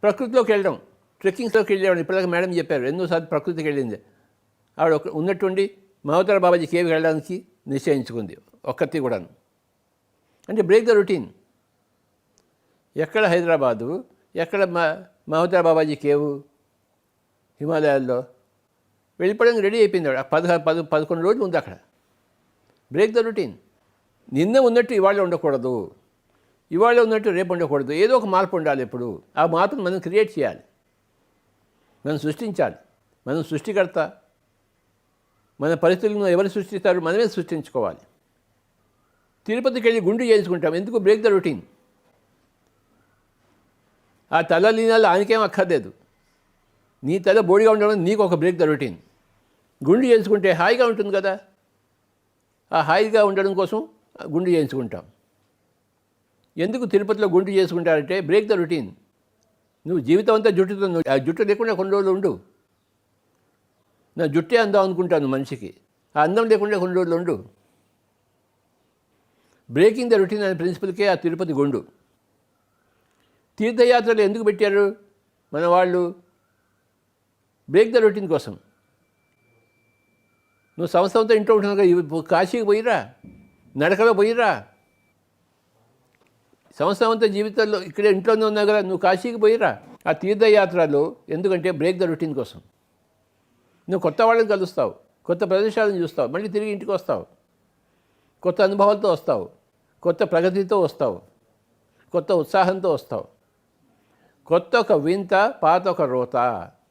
ప్రకృతిలోకి వెళ్ళడం, ట్రెక్కింగ్స్లోకి వెళ్ళేవాడు. ఇప్పటిదాకా మేడం చెప్పారు ఎన్నోసార్లు ప్రకృతికి వెళ్ళింది. ఆవిడ ఉన్నట్టుండి మహోదర బాబాజీ కేవ్కి వెళ్ళడానికి నిశ్చయించుకుంది, ఒక్కతి కూడాను. అంటే బ్రేక్ ద రొటీన్. ఎక్కడ హైదరాబాదు, ఎక్కడ మహోదర బాబాజీ కేవు, హిమాలయాల్లో వెళ్ళిపోవడానికి రెడీ అయిపోయింది ఆవిడ. 11 రోజులు ఉంది అక్కడ. Break the routine. నిన్న ఉన్నట్టు ఇవాళ ఉండకూడదు, ఇవాళ ఉన్నట్టు రేపు ఉండకూడదు. ఏదో ఒక మార్పు ఉండాలి ఎప్పుడు. ఆ మార్పును మనం క్రియేట్ చేయాలి, మనం సృష్టించాలి. మనం సృష్టికర్త. మన పరిస్థితులను ఎవరు సృష్టిస్తారు? మనమే సృష్టించుకోవాలి. తిరుపతికి వెళ్ళి గుండు చేయించుకుంటాం. ఎందుకు? Break the routine. ఆ తల లీనాలు ఆయనకేం అక్కర్లేదు. నీ తల బోడిగా ఉండడం నీకు ఒక బ్రేక్ ద రొటీన్. గుండు చేయించుకుంటే హాయిగా ఉంటుంది కదా. ఆ హాయిగా ఉండడం కోసం గుండు చేయించుకుంటాం. ఎందుకు తిరుపతిలో గుండు చేసుకుంటారంటే బ్రేక్ ద రొటీన్. నువ్వు జీవితం అంతా జుట్టుతో, ఆ జుట్టు లేకుండా కొన్ని రోజులు ఉండు. నా జుట్టే అందం అనుకుంటాను మనిషికి. ఆ అందం లేకుండా కొన్ని రోజులు ఉండు. బ్రేకింగ్ ద రొటీన్ అనే ప్రిన్సిపల్కే ఆ తిరుపతి గుండు. తీర్థయాత్రలు ఎందుకు పెట్టారు మన వాళ్ళు? బ్రేక్ ద రొటీన్ కోసం. నువ్వు సంవత్సరంతో ఇంట్లో ఉంటున్నావు కదా, కాశీకి పోయిరా, నడకలో పోయిరా. సంవత్సరం అంతా జీవితంలో ఇక్కడే ఇంట్లోనే ఉన్నావు కదా, నువ్వు కాశీకి పోయిరా. ఆ తీర్థయాత్రలు ఎందుకంటే బ్రేక్ ద రొటీన్ కోసం. నువ్వు కొత్త వాళ్ళని కలుస్తావు, కొత్త ప్రదేశాలను చూస్తావు, మళ్ళీ తిరిగి ఇంటికి వస్తావు, కొత్త అనుభవాలతో వస్తావు, కొత్త ప్రగతితో వస్తావు, కొత్త ఉత్సాహంతో వస్తావు. కొత్త ఒక వింత, పాత ఒక రోత.